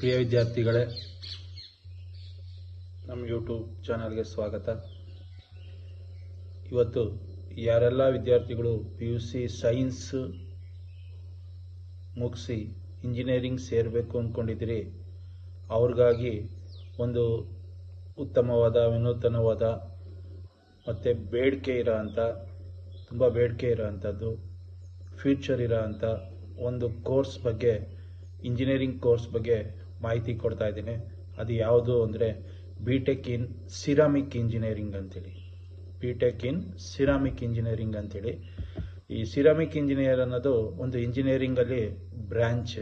ಪ್ರಿಯ ವಿದ್ಯಾರ್ಥಿಗಳೇ, ನಮ್ಮ ಯೂಟ್ಯೂಬ್ ಚಾನಲ್ಗೆ ಸ್ವಾಗತ. ಇವತ್ತು ಯಾರೆಲ್ಲ ವಿದ್ಯಾರ್ಥಿಗಳು PUC ಸೈನ್ಸ್ ಮುಗಿಸಿ ಇಂಜಿನಿಯರಿಂಗ್ ಸೇರಬೇಕು ಅಂದ್ಕೊಂಡಿದ್ದೀರಿ, ಅವ್ರಿಗಾಗಿ ಒಂದು ಉತ್ತಮವಾದ ವಿನೂತನವಾದ ಮತ್ತು ತುಂಬ ಬೇಡಿಕೆ ಇರೋ ಅಂಥದ್ದು ಫ್ಯೂಚರ್ ಇರೋ ಅಂಥ ಒಂದು ಕೋರ್ಸ್ ಬಗ್ಗೆ, ಇಂಜಿನಿಯರಿಂಗ್ ಕೋರ್ಸ್ ಬಗ್ಗೆ ಮಾಹಿತಿ ಕೊಡ್ತಾ ಇದ್ದೀನಿ. ಅದು ಯಾವುದು ಅಂದರೆ BTech ಇನ್ ಸಿರಾಮಿಕ್ ಇಂಜಿನಿಯರಿಂಗ್ ಅಂತೇಳಿ. BTech ಇನ್ ಸಿರಾಮಿಕ್ ಇಂಜಿನಿಯರಿಂಗ್ ಅಂತೇಳಿ. ಈ ಸಿರಾಮಿಕ್ ಇಂಜಿನಿಯರ್ ಅನ್ನೋದು ಒಂದು ಇಂಜಿನಿಯರಿಂಗಲ್ಲಿ ಬ್ರ್ಯಾಂಚ್.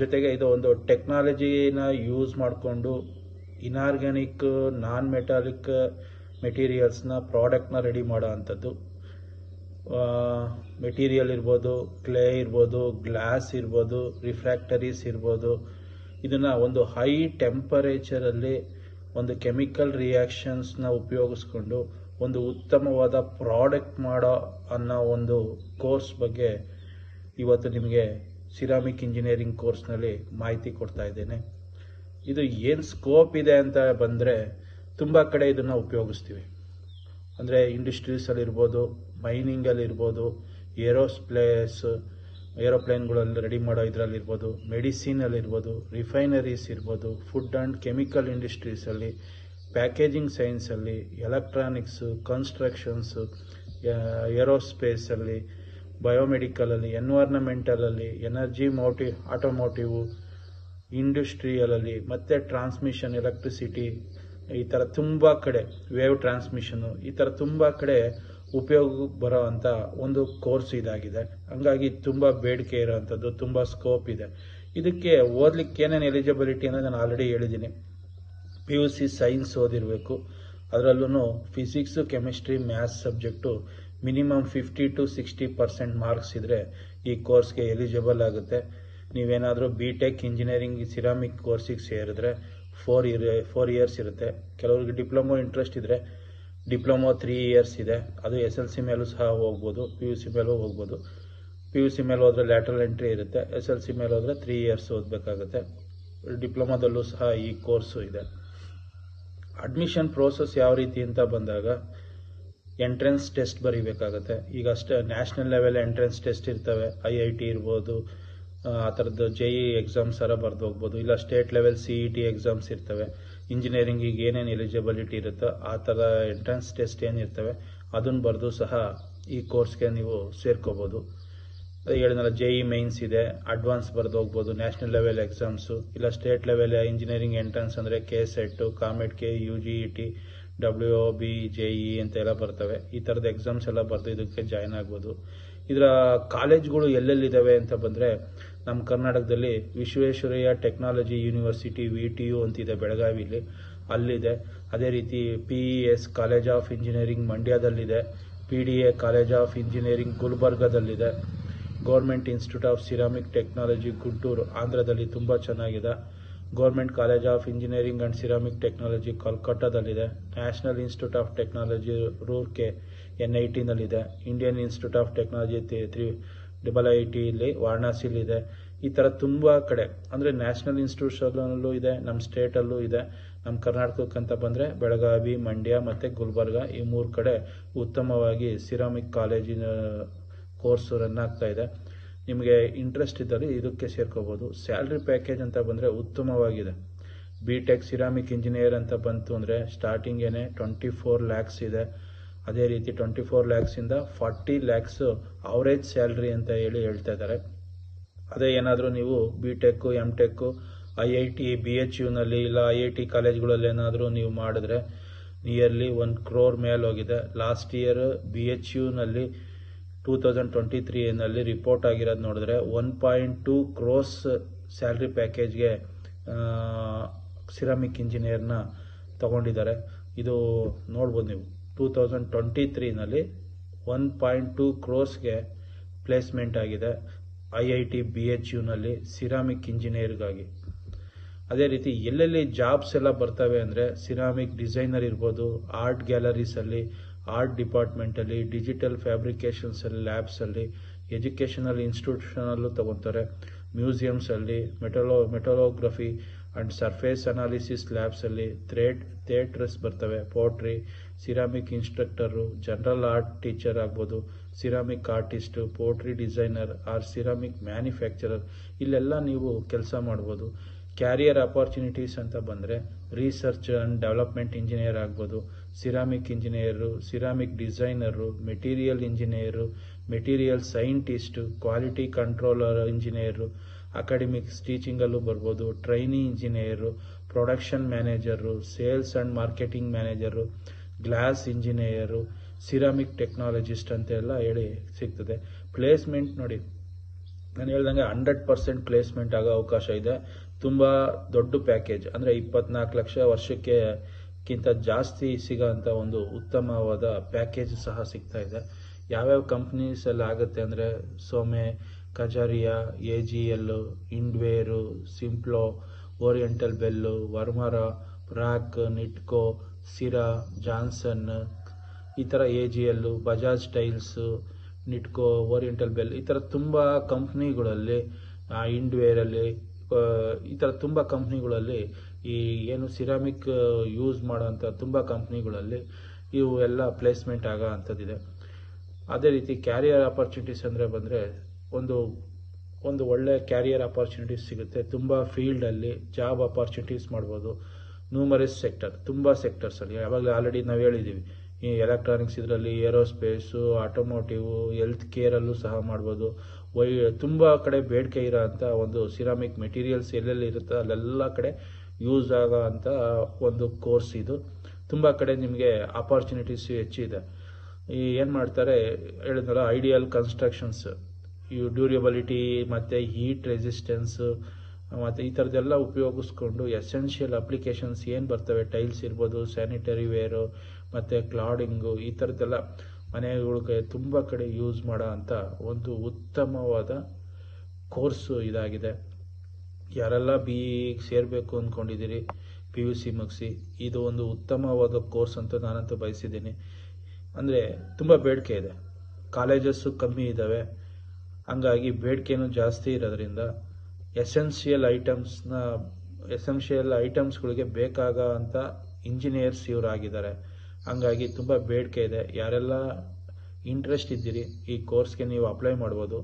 ಜೊತೆಗೆ ಇದು ಒಂದು ಟೆಕ್ನಾಲಜಿನ ಯೂಸ್ ಮಾಡಿಕೊಂಡು ಇನಾರ್ಗ್ಯಾನಿಕ್ ನಾನ್ ಮೆಟಾಲಿಕ್ ಮೆಟೀರಿಯಲ್ಸ್ನ ಪ್ರಾಡಕ್ಟ್ನ ರೆಡಿ ಮಾಡೋ ಅಂಥದ್ದು. ಮೆಟೀರಿಯಲ್ ಇರ್ಬೋದು, ಕ್ಲೇ ಇರ್ಬೋದು, ಗ್ಲಾಸ್ ಇರ್ಬೋದು, ರಿಫ್ರ್ಯಾಕ್ಟರೀಸ್ ಇರ್ಬೋದು. ಇದನ್ನು ಒಂದು ಹೈ ಟೆಂಪರೇಚರಲ್ಲಿ ಒಂದು ಕೆಮಿಕಲ್ ರಿಯಾಕ್ಷನ್ಸ್ನ ಉಪಯೋಗಿಸ್ಕೊಂಡು ಒಂದು ಉತ್ತಮವಾದ ಪ್ರಾಡಕ್ಟ್ ಮಾಡೋ ಅನ್ನೋ ಒಂದು ಕೋರ್ಸ್ ಬಗ್ಗೆ ಇವತ್ತು ನಿಮಗೆ ಸಿರಾಮಿಕ್ ಇಂಜಿನಿಯರಿಂಗ್ ಕೋರ್ಸ್ನಲ್ಲಿ ಮಾಹಿತಿ ಕೊಡ್ತಾ ಇದ್ದೇನೆ. ಇದು ಏನು ಸ್ಕೋಪ್ ಇದೆ ಅಂತ ಬಂದರೆ, ತುಂಬ ಕಡೆ ಇದನ್ನು ಉಪಯೋಗಿಸ್ತೀವಿ. ಅಂದರೆ ಇಂಡಸ್ಟ್ರೀಸಲ್ಲಿರ್ಬೋದು, ಮೈನಿಂಗಲ್ಲಿರ್ಬೋದು, ಏರೋಪ್ಲೇನ್ಗಳಲ್ಲಿ ರೆಡಿ ಮಾಡೋ ಇದರಲ್ಲಿರ್ಬೋದು, ಮೆಡಿಸಿನಲ್ಲಿರ್ಬೋದು, ರಿಫೈನರೀಸ್ ಇರ್ಬೋದು, ಫುಡ್ ಆ್ಯಂಡ್ ಕೆಮಿಕಲ್ ಇಂಡಸ್ಟ್ರೀಸಲ್ಲಿ, ಪ್ಯಾಕೇಜಿಂಗ್ ಸೈನ್ಸಲ್ಲಿ, ಎಲೆಕ್ಟ್ರಾನಿಕ್ಸು, ಕನ್ಸ್ಟ್ರಕ್ಷನ್ಸು, ಏರೋಸ್ಪೇಸಲ್ಲಿ, ಬಯೋಮೆಡಿಕಲಲ್ಲಿ, ಎನ್ವೈರ್ನಮೆಂಟಲಲ್ಲಿ, ಆಟೋಮೋಟಿವು, ಇಂಡಸ್ಟ್ರಿಯಲಲ್ಲಿ, ಮತ್ತು ಟ್ರಾನ್ಸ್ಮಿಷನ್, ಎಲೆಕ್ಟ್ರಿಸಿಟಿ, ಈ ಥರ ತುಂಬ ಕಡೆ, ವೇವ್ ಟ್ರಾನ್ಸ್ಮಿಷನು, ಈ ಥರ ತುಂಬ ಕಡೆ ಉಪಯೋಗಕ್ಕೆ ಬರೋ ಅಂಥ ಒಂದು ಕೋರ್ಸ್ ಇದಾಗಿದೆ. ಹಂಗಾಗಿ ತುಂಬ ಬೇಡಿಕೆ ಇರೋವಂಥದ್ದು, ತುಂಬ ಸ್ಕೋಪ್ ಇದೆ. ಇದಕ್ಕೆ ಓದಲಿಕ್ಕೆ ಏನೇನು ಎಲಿಜಿಬಿಲಿಟಿ ಅನ್ನೋದು ನಾನು ಆಲ್ರೆಡಿ ಹೇಳಿದ್ದೀನಿ. PUC ಸೈನ್ಸ್ ಓದಿರಬೇಕು, ಅದರಲ್ಲೂ physics, chemistry, maths subject minimum 50 to 60% marks ಇದ್ದರೆ ಈ ಕೋರ್ಸ್ಗೆ ಎಲಿಜಿಬಲ್ ಆಗುತ್ತೆ. ನೀವೇನಾದರೂ BTech ಇಂಜಿನಿಯರಿಂಗ್ ಸಿರಾಮಿಕ್ ಕೋರ್ಸಿಗೆ ಸೇರಿದ್ರೆ 4 ಇಯರ್ಸ್ ಇರುತ್ತೆ. ಕೆಲವ್ರಿಗೆ ಡಿಪ್ಲೊಮೊ ಇಂಟ್ರೆಸ್ಟ್ ಇದ್ದರೆ ಡಿಪ್ಲೊಮೊ 3 ಇಯರ್ಸ್ ಇದೆ. ಅದು SLC ಮೇಲೂ ಸಹ ಹೋಗ್ಬೋದು, PUC ಮೇಲೂ ಹೋಗ್ಬೋದು. PUC ಮೇಲೆ ಹೋದರೆ ಲ್ಯಾಟ್ರಲ್ ಎಂಟ್ರಿ ಇರುತ್ತೆ, SLC ಮೇಲೆ ಹೋದರೆ 3 ಇಯರ್ಸ್ ಓದಬೇಕಾಗುತ್ತೆ. ಡಿಪ್ಲೊಮೊದಲ್ಲೂ ಸಹ ಈ ಕೋರ್ಸು ಇದೆ. ಅಡ್ಮಿಷನ್ ಪ್ರೋಸೆಸ್ ಯಾವ ರೀತಿ ಅಂತ ಬಂದಾಗ, ಎಂಟ್ರೆನ್ಸ್ ಟೆಸ್ಟ್ ಬರೀಬೇಕಾಗತ್ತೆ. ಈಗ ನ್ಯಾಷನಲ್ ಲೆವೆಲ್ ಎಂಟ್ರೆನ್ಸ್ ಟೆಸ್ಟ್ ಇರ್ತವೆ, IIT ಇರ್ಬೋದು, ಆ ಥರದ್ದು JEE ಎಕ್ಸಾಮ್ಸ್ ಥರ ಬರೆದು ಹೋಗ್ಬೋದು. ಇಲ್ಲ ಸ್ಟೇಟ್ ಲೆವೆಲ್ CET ಎಕ್ಸಾಮ್ಸ್ ಇರ್ತವೆ. ಇಂಜಿನಿಯರಿಂಗಿಗೆ ಏನೇನು ಎಲಿಜಿಬಿಲಿಟಿ ಇರುತ್ತೋ ಆ ಥರ ಎಂಟ್ರೆನ್ಸ್ ಟೆಸ್ಟ್ ಏನಿರ್ತವೆ ಅದನ್ನು ಬರೆದು ಸಹ ಈ ಕೋರ್ಸ್ಗೆ ನೀವು ಸೇರ್ಕೋಬೋದು. ಅದೇ ಹೇಳಿದ್ನಲ್ಲ, JEE ಮೈನ್ಸ್ ಇದೆ, ಅಡ್ವಾನ್ಸ್ ಬರೆದು ಹೋಗ್ಬೋದು. ನ್ಯಾಷನಲ್ ಲೆವೆಲ್ ಎಕ್ಸಾಮ್ಸು, ಇಲ್ಲ ಸ್ಟೇಟ್ ಲೆವೆಲ್ ಇಂಜಿನಿಯರಿಂಗ್ ಎಂಟ್ರೆನ್ಸ್ ಅಂದರೆ KSET, COMET, UGET, WOB, JEE ಅಂತೆಲ್ಲ ಬರ್ತವೆ. ಈ ಥರದ ಎಕ್ಸಾಮ್ಸ್ ಎಲ್ಲ ಬರೆದು ಇದಕ್ಕೆ ಜಾಯ್ನ್ ಆಗ್ಬೋದು. ಇದರ ಕಾಲೇಜ್ಗಳು ಎಲ್ಲೆಲ್ಲಿದ್ದಾವೆ ಅಂತ ಬಂದರೆ, ನಮ್ಮ ಕರ್ನಾಟಕದಲ್ಲಿ ವಿಶ್ವೇಶ್ವರಯ್ಯ ಟೆಕ್ನಾಲಜಿ ಯೂನಿವರ್ಸಿಟಿ VTU ಅಂತಿದೆ ಬೆಳಗಾವಿಲಿ, ಅಲ್ಲಿದೆ. ಅದೇ ರೀತಿ PES ಕಾಲೇಜ್ ಆಫ್ ಇಂಜಿನಿಯರಿಂಗ್ ಮಂಡ್ಯದಲ್ಲಿದೆ, PDA ಕಾಲೇಜ್ ಆಫ್ ಇಂಜಿನಿಯರಿಂಗ್ ಗುಲ್ಬರ್ಗದಲ್ಲಿದೆ, government institute of ceramic technology Guntur ಆಂಧ್ರದಲ್ಲಿ ತುಂಬ ಚೆನ್ನಾಗಿದೆ, government college of engineering and ceramic technology ಕೋಲ್ಕತ್ತಾದಲ್ಲಿದೆ, national institute of technology Roorkee NIT-ನಲ್ಲಿದೆ, Indian institute of technology IIT ಇಲ್ಲಿ ವಾರಣಾಸಿಲಿದೆ. ಈ ಥರ ತುಂಬ ಕಡೆ, ಅಂದರೆ ನ್ಯಾಷನಲ್ ಇನ್ಸ್ಟಿಟ್ಯೂಷನಲ್ಲೂ ಇದೆ, ನಮ್ಮ ಸ್ಟೇಟಲ್ಲೂ ಇದೆ. ನಮ್ಮ ಕರ್ನಾಟಕಕ್ಕಂತ ಬಂದರೆ ಬೆಳಗಾವಿ, ಮಂಡ್ಯ ಮತ್ತು ಗುಲ್ಬರ್ಗ, ಈ 3 ಕಡೆ ಉತ್ತಮವಾಗಿ ಸಿರಾಮಿಕ್ ಕಾಲೇಜಿನ ಕೋರ್ಸು ರನ್ ಆಗ್ತಾ ಇದೆ. ನಿಮಗೆ ಇಂಟ್ರೆಸ್ಟ್ ಇದ್ದರೆ ಇದಕ್ಕೆ ಸೇರ್ಕೋಬೋದು. ಸ್ಯಾಲ್ರಿ ಪ್ಯಾಕೇಜ್ ಅಂತ ಬಂದರೆ ಉತ್ತಮವಾಗಿದೆ. BTech ಸಿರಾಮಿಕ್ ಇಂಜಿನಿಯರ್ ಅಂತ ಬಂತು ಅಂದರೆ ಸ್ಟಾರ್ಟಿಂಗೇನೆ 24 lakhs ಇದೆ. ಅದೇ ರೀತಿ 24 lakhs-ಇಂದ 40 lakhs ಅವರೇಜ್ ಸ್ಯಾಲ್ರಿ ಅಂತ ಹೇಳ್ತಾ ಇದ್ದಾರೆ. ಅದೇ ಏನಾದರೂ ನೀವು BTech, MTech, IIT, BHU-ನಲ್ಲಿ ಇಲ್ಲ IIT ಕಾಲೇಜ್ಗಳಲ್ಲಿ ಏನಾದರೂ ನೀವು ಮಾಡಿದ್ರೆ ನಿಯರ್ಲಿ 1 crore ಮೇಲೆ ಹೋಗಿದೆ. ಲಾಸ್ಟ್ ಇಯರ್ BHU-ನಲ್ಲಿ 2023ನಲ್ಲಿ ರಿಪೋರ್ಟ್ ಆಗಿರೋದು ನೋಡಿದ್ರೆ 1.2 crores ಸ್ಯಾಲ್ರಿ ಪ್ಯಾಕೇಜ್ಗೆ ಸಿರಾಮಿಕ್ ಇಂಜಿನಿಯರ್ನ ತಗೊಂಡಿದ್ದಾರೆ. ಇದು ನೋಡ್ಬೋದು ನೀವು, 2023ನಲ್ಲಿ 1.2 crores ಪ್ಲೇಸ್ಮೆಂಟ್ ಆಗಿದೆ IIT BHU-ನಲ್ಲಿ ಸಿರಾಮಿಕ್ ಇಂಜಿನಿಯರ್ಗಾಗಿ. ಅದೇ ರೀತಿ ಎಲ್ಲೆಲ್ಲಿ ಜಾಬ್ಸ್ ಎಲ್ಲ ಬರ್ತವೆ ಅಂದರೆ, ಸಿರಾಮಿಕ್ ಡಿಸೈನರ್ ಇರ್ಬೋದು, ಆರ್ಟ್ ಗ್ಯಾಲರೀಸಲ್ಲಿ, ಆರ್ಟ್ ಡಿಪಾರ್ಟ್ಮೆಂಟಲ್ಲಿ, ಡಿಜಿಟಲ್ ಫ್ಯಾಬ್ರಿಕೇಷನ್ಸಲ್ಲಿ, ಲ್ಯಾಬ್ಸಲ್ಲಿ, ಎಜುಕೇಷನಲ್ ಇನ್ಸ್ಟಿಟ್ಯೂಷನಲ್ಲೂ ತಗೊತಾರೆ. ಮ್ಯೂಸಿಯಮ್ಸಲ್ಲಿ, ಮೆಟಲೋಗ್ರಫಿ ಆ್ಯಂಡ್ ಸರ್ಫೇಸ್ ಅನಾಲಿಸಿಸ್ ಲ್ಯಾಬ್ಸಲ್ಲಿ ಥಿಯೇಟರ್ಸ್ ಬರ್ತವೆ, ಪೋಟ್ರಿ, ceramic instructor, general art teacher ಆಗ್ಬೋದು, ceramic artist, ಪೋಟ್ರಿ designer R ceramic manufacturer, ಇಲ್ಲೆಲ್ಲ ನೀವು ಕೆಲಸ ಮಾಡ್ಬೋದು. ಕ್ಯಾರಿಯರ್ ಅಪಾರ್ಚುನಿಟೀಸ್ ಅಂತ ಬಂದರೆ ರಿಸರ್ಚ್ ಆ್ಯಂಡ್ ಡೆವಲಪ್ಮೆಂಟ್ ಇಂಜಿನಿಯರ್ ಆಗ್ಬೋದು, ceramic engineer, ceramic designer, material engineer, material scientist, quality controller engineer, academics ಟೀಚಿಂಗಲ್ಲೂ ಬರ್ಬೋದು, trainee engineer, production manager, sales and marketing manager, glass engineer, ceramic technologist ಅಂತೆಲ್ಲ ಹೇಳಿ ಸಿಗ್ತದೆ. ಪ್ಲೇಸ್ಮೆಂಟ್ ನೋಡಿ, ನಾನು ಹೇಳ್ದಂಗೆ 100% ಪ್ಲೇಸ್ಮೆಂಟ್ ಆಗೋ ಅವಕಾಶ ಇದೆ. ತುಂಬ ದೊಡ್ಡ ಪ್ಯಾಕೇಜ್ ಅಂದರೆ 24 ಲಕ್ಷ ವರ್ಷಕ್ಕಿಂತ ಜಾಸ್ತಿ ಸಿಗೋಂಥ ಒಂದು ಉತ್ತಮವಾದ ಪ್ಯಾಕೇಜ್ ಸಹ ಸಿಗ್ತಾ ಇದೆ. ಯಾವ್ಯಾವ ಕಂಪ್ನೀಸಲ್ಲಿ ಆಗುತ್ತೆ ಅಂದರೆ Somany, Kajaria, AGL, Hindware, Simpolo, Oriental Bell, Varmora, RAK, Nitco, Cera, Johnson, ಈ ಥರ AGL, Bajaj tiles, Nitco, Oriental Bell, ಈ ಥರ ತುಂಬ ಕಂಪ್ನಿಗಳಲ್ಲಿ, ಇಂಡ್ವೇರಲ್ಲಿ, ಈ ಥರ ತುಂಬ ಕಂಪ್ನಿಗಳಲ್ಲಿ ಈ ಏನು ಸಿರಾಮಿಕ್ ಯೂಸ್ ಮಾಡೋಂಥ ತುಂಬ ಕಂಪ್ನಿಗಳಲ್ಲಿ ಇವು ಎಲ್ಲ ಪ್ಲೇಸ್ಮೆಂಟ್ ಆಗೋ ಅಂಥದ್ದಿದೆ. ಅದೇ ರೀತಿ ಕ್ಯಾರಿಯರ್ ಆಪರ್ಚುನಿಟೀಸ್ ಅಂದರೆ ಬಂದರೆ ಒಂದು ಒಳ್ಳೆ ಕ್ಯಾರಿಯರ್ ಆಪರ್ಚುನಿಟೀಸ್ ಸಿಗುತ್ತೆ. ತುಂಬ ಫೀಲ್ಡಲ್ಲಿ ಜಾಬ್ ಆಪರ್ಚುನಿಟೀಸ್ ಮಾಡ್ಬೋದು. ನ್ಯೂಮರಸ್ ಸೆಕ್ಟರ್, ತುಂಬ ಸೆಕ್ಟರ್ಸಲ್ಲಿ ಯಾವಾಗಲೇ ಆಲ್ರೆಡಿ ನಾವು ಹೇಳಿದ್ದೀವಿ. ಈ ಎಲೆಕ್ಟ್ರಾನಿಕ್ಸ್ ಇದರಲ್ಲಿ, ಏರೋಸ್ಪೇಸು, ಆಟೋಮೋಟಿವು, ಹೆಲ್ತ್ ಕೇರಲ್ಲೂ ಸಹ ಮಾಡ್ಬೋದು. ತುಂಬ ಕಡೆ ಬೇಡಿಕೆ ಇರೋ ಅಂಥ ಒಂದು ಸಿರಾಮಿಕ್ ಮೆಟೀರಿಯಲ್ಸ್ ಎಲ್ಲೆಲ್ಲಿ ಇರುತ್ತೆ ಅಲ್ಲೆಲ್ಲ ಕಡೆ ಯೂಸ್ ಆಗೋ ಅಂಥ ಒಂದು ಕೋರ್ಸ್ ಇದು. ತುಂಬ ಕಡೆ ನಿಮಗೆ ಆಪರ್ಚುನಿಟೀಸ್ ಹೆಚ್ಚಿದೆ. ಏನು ಮಾಡ್ತಾರೆ ಹೇಳಿದ್ನಲ್ಲ, ಐಡಿಯಲ್ ಕನ್ಸ್ಟ್ರಕ್ಷನ್ಸ್, ಇವು ಡ್ಯೂರಬಿಲಿಟಿ ಮತ್ತು ಹೀಟ್ ರೆಸಿಸ್ಟೆನ್ಸು ಮತ್ತು ಈ ಥರದ್ದೆಲ್ಲ ಉಪಯೋಗಿಸ್ಕೊಂಡು ಎಸೆನ್ಷಿಯಲ್ ಅಪ್ಲಿಕೇಶನ್ಸ್ ಏನು ಬರ್ತವೆ, ಟೈಲ್ಸ್ ಇರ್ಬೋದು, ಸ್ಯಾನಿಟರಿ ವೇರು ಮತ್ತು ಕ್ಲಾಡಿಂಗು, ಈ ಥರದ್ದೆಲ್ಲ ಮನೆಗಳಿಗೆ ತುಂಬ ಕಡೆ ಯೂಸ್ ಮಾಡೋ ಅಂಥ ಒಂದು ಉತ್ತಮವಾದ ಕೋರ್ಸು ಇದಾಗಿದೆ. ಯಾರೆಲ್ಲ ಸೇರಬೇಕು ಅಂದ್ಕೊಂಡಿದ್ದೀರಿ, PUC ಮುಗಿಸಿ, ಇದು ಒಂದು ಉತ್ತಮವಾದ ಕೋರ್ಸ್ ಅಂತ ನಾನಂತೂ ಬಯಸಿದ್ದೀನಿ. ಅಂದರೆ ತುಂಬ ಬೇಡಿಕೆ ಇದೆ, ಕಾಲೇಜಸ್ಸು ಕಮ್ಮಿ ಇದ್ದಾವೆ, ಹಂಗಾಗಿ ಬೇಡಿಕೆನೂ ಜಾಸ್ತಿ ಇರೋದ್ರಿಂದ ಎಸೆನ್ಷಿಯಲ್ ಐಟಮ್ಸ್ಗಳಿಗೆ ಬೇಕಾಗ ಅಂಥ ಇಂಜಿನಿಯರ್ಸ್ ಇವರಾಗಿದ್ದಾರೆ. ಹಂಗಾಗಿ ತುಂಬ ಬೇಡಿಕೆ ಇದೆ. ಯಾರೆಲ್ಲ ಇಂಟ್ರೆಸ್ಟ್ ಇದ್ದೀರಿ ಈ ಕೋರ್ಸ್ಗೆ ನೀವು ಅಪ್ಲೈ ಮಾಡ್ಬೋದು.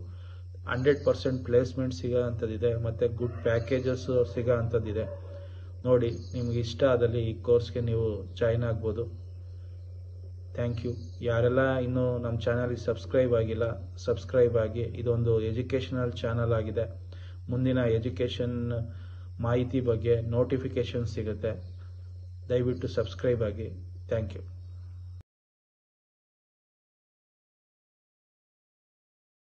100% ಪ್ಲೇಸ್ಮೆಂಟ್ ಸಿಗೋ ಅಂಥದ್ದಿದೆ ಮತ್ತು ಗುಡ್ ಪ್ಯಾಕೇಜಸ್ಸು ಸಿಗೋ ಅಂಥದ್ದಿದೆ. ನೋಡಿ, ನಿಮ್ಗೆ ಇಷ್ಟ ಆದಲ್ಲಿ ಈ ಕೋರ್ಸ್ಗೆ ನೀವು ಜಾಯ್ನ್ ಆಗ್ಬೋದು. Thank you. ಯಾರೆಲ್ಲ ಇನ್ನೂ ನಮ್ಮ ಚಾನಲ್ಗೆ ಸಬ್ಸ್ಕ್ರೈಬ್ ಆಗಿ. ಇದೊಂದು ಎಜುಕೇಷನಲ್ ಚಾನಲ್ ಆಗಿದೆ. ಮುಂದಿನ ಎಜುಕೇಷನ್ ಮಾಹಿತಿ ಬಗ್ಗೆ ನೋಟಿಫಿಕೇಷನ್ ಸಿಗುತ್ತೆ. ದಯವಿಟ್ಟು ಸಬ್ಸ್ಕ್ರೈಬ್ ಆಗಿ. Thank you.